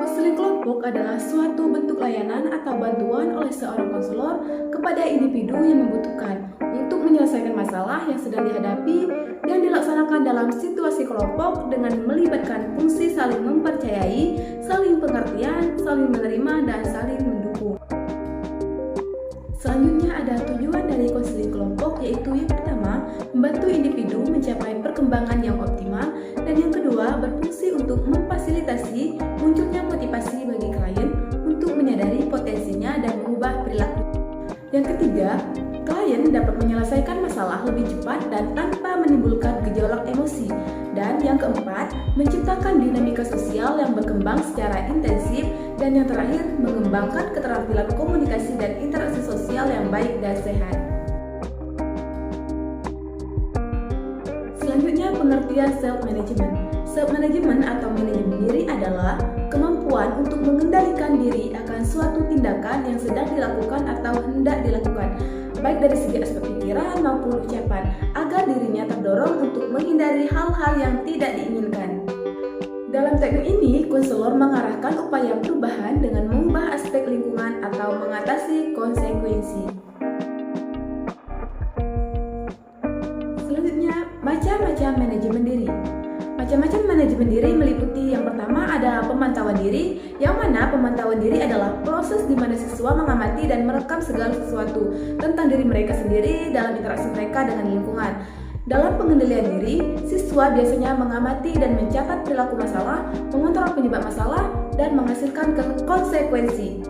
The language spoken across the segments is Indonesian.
Konseling kelompok adalah suatu bentuk layanan atau bantuan oleh seorang konselor kepada individu yang membutuhkan untuk menyelesaikan masalah yang sedang dihadapi dan dilaksanakan dalam situasi kelompok dengan melibatkan fungsi saling mempercayai, saling pengertian, saling menerima, dan saling mendukung. Selanjutnya ada tujuan dari konseling kelompok, yaitu yang pertama, membantu individu mencapai perkembangan yang optimal, dan yang kedua, berfungsi untuk memfasilitasi munculnya motivasi bagi klien untuk menyadari potensinya dan mengubah perilaku. Yang ketiga, klien dapat menyelesaikan masalah lebih cepat dan tanpa menimbulkan gejolak emosi. Dan yang keempat, menciptakan dinamika sosial yang berkembang secara intensif. Dan yang terakhir, mengembangkan keterampilan komunikasi dan interaksi sosial yang baik dan sehat. Selanjutnya, pengertian self-management. Self-management atau manajemen diri adalah kemampuan untuk mengendalikan diri akan suatu tindakan yang sedang dilakukan atau hendak dilakukan, baik dari segi aspek pikiran maupun ucapan, agar dirinya terdorong untuk menghindari hal-hal yang tidak diinginkan. Dalam teknik ini, konselor mengarahkan upaya perubahan dengan mengubah aspek lingkungan atau mengatasi konsekuensi. Selanjutnya, macam-macam manajemen diri. Macam-macam manajemen diri meliputi yang pertama ada pemantauan diri, yang mana pemantauan diri adalah proses di mana siswa mengamati dan merekam segala sesuatu tentang diri mereka sendiri dalam interaksi mereka dengan lingkungan. Dalam pengendalian diri, siswa biasanya mengamati dan mencatat perilaku masalah, mengontrol penyebab masalah, dan menghasilkan konsekuensi.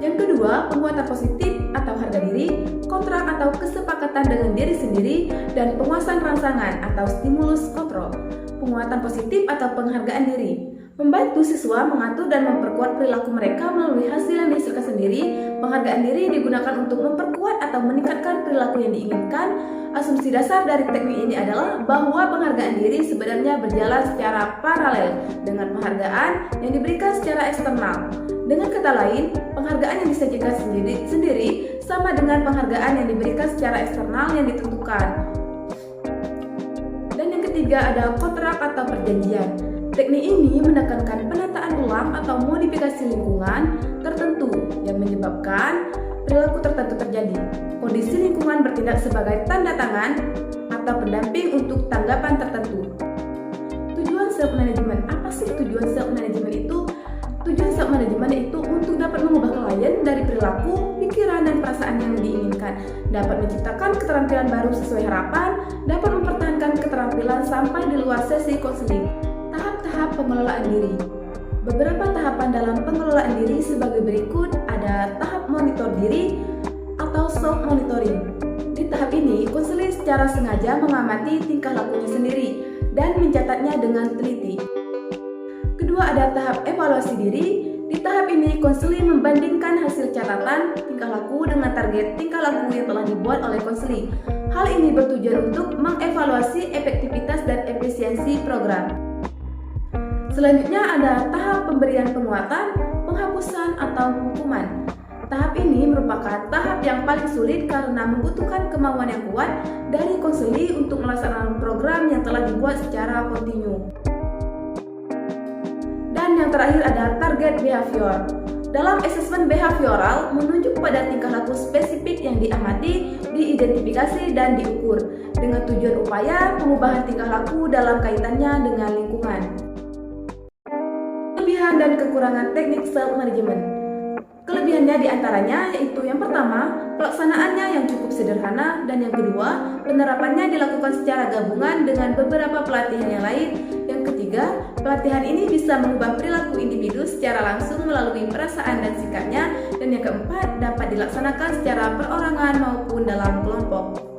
Yang kedua, penguatan positif atau harga diri, kontrak atau kesepakatan dengan diri sendiri, dan penguasaan rangsangan atau stimulus kontrol. Penguatan positif atau penghargaan diri membantu siswa mengatur dan memperkuat perilaku mereka melalui hasil yang dihasilkan sendiri. Penghargaan diri digunakan untuk memperkuat atau meningkatkan perilaku yang diinginkan. Asumsi dasar dari teknik ini adalah bahwa penghargaan diri sebenarnya berjalan secara paralel dengan penghargaan yang diberikan secara eksternal. Dengan kata lain, penghargaan yang disajikan sendiri sama dengan penghargaan yang diberikan secara eksternal yang ditentukan. Dan yang ketiga ada kontrak atau perjanjian. Teknik ini menekankan penataan ulang atau modifikasi lingkungan tertentu yang menyebabkan perilaku tertentu terjadi. Kondisi lingkungan bertindak sebagai tanda tangan atau pendamping untuk tanggapan tertentu. Tujuan self-management. Apa sih tujuan self-management itu? Tujuan self-management itu untuk dapat mengubah klien dari perilaku, pikiran, dan perasaan yang diinginkan, dapat menciptakan keterampilan baru sesuai harapan, dapat mempertahankan keterampilan sampai di luar sesi konseling. Tahap pengelolaan diri. Beberapa tahapan dalam pengelolaan diri sebagai berikut ada tahap monitor diri atau self monitoring. Di tahap ini, konselor secara sengaja mengamati tingkah lakunya sendiri dan mencatatnya dengan teliti. Kedua ada tahap evaluasi diri. Di tahap ini, konselor membandingkan hasil catatan tingkah laku dengan target tingkah laku yang telah dibuat oleh konselor. Hal ini bertujuan untuk mengevaluasi efektivitas dan efisiensi program. Selanjutnya ada tahap pemberian penguatan, penghapusan, atau hukuman. Tahap ini merupakan tahap yang paling sulit karena membutuhkan kemauan yang kuat dari konselor untuk melaksanakan program yang telah dibuat secara kontinu. Dan yang terakhir ada target behavior. Dalam asesmen behavioral menunjuk pada tingkah laku spesifik yang diamati, diidentifikasi, dan diukur dengan tujuan upaya pengubahan tingkah laku dalam kaitannya dengan lingkungan. Kelebihan dan kekurangan teknik self-management. Kelebihannya diantaranya yaitu yang pertama, pelaksanaannya yang cukup sederhana, dan yang kedua, penerapannya dilakukan secara gabungan dengan beberapa pelatihan yang lain. Yang ketiga, pelatihan ini bisa mengubah perilaku individu secara langsung melalui perasaan dan sikapnya, dan yang keempat, dapat dilaksanakan secara perorangan maupun dalam kelompok.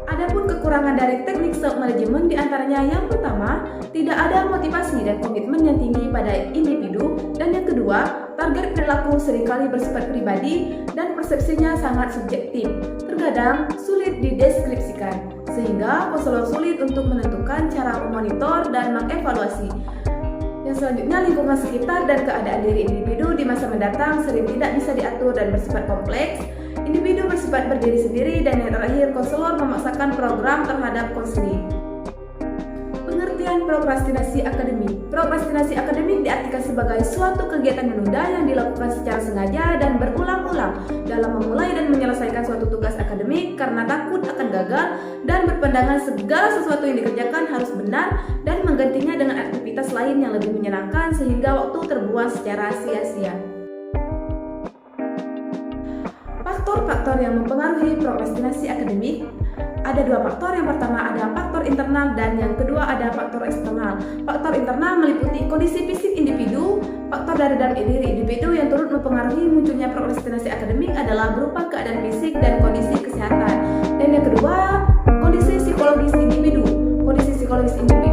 Adapun kekurangan dari teknik self-management diantaranya yang pertama, tidak ada motivasi dan komitmen yang tinggi pada individu, dan yang kedua, target perilaku seringkali bersifat pribadi dan persepsinya sangat subjektif, terkadang sulit dideskripsikan, sehingga konselor sulit untuk menentukan cara memonitor dan mengevaluasi. Yang selanjutnya, lingkungan sekitar dan keadaan diri individu di masa mendatang sering tidak bisa diatur dan bersifat kompleks. Individu bersifat berdiri sendiri, dan yang terakhir, konselor memaksakan program terhadap konseling. Pengertian dan prokrastinasi akademik. Prokrastinasi akademik diartikan sebagai suatu kegiatan menunda yang dilakukan secara sengaja dan berulang-ulang dalam memulai dan menyelesaikan suatu tugas akademik karena takut akan gagal dan berpandangan segala sesuatu yang dikerjakan harus benar dan menggantinya dengan aktivitas lain yang lebih menyenangkan sehingga waktu terbuang secara sia-sia. Faktor-faktor yang mempengaruhi prokrastinasi akademik ada dua faktor. Yang pertama ada faktor internal dan yang kedua ada faktor eksternal. Faktor internal meliputi kondisi fisik individu. Faktor dari dalam diri individu yang turut mempengaruhi munculnya prokrastinasi akademik adalah berupa keadaan fisik dan kondisi kesehatan. Dan yang kedua, kondisi psikologis individu. Kondisi psikologis individu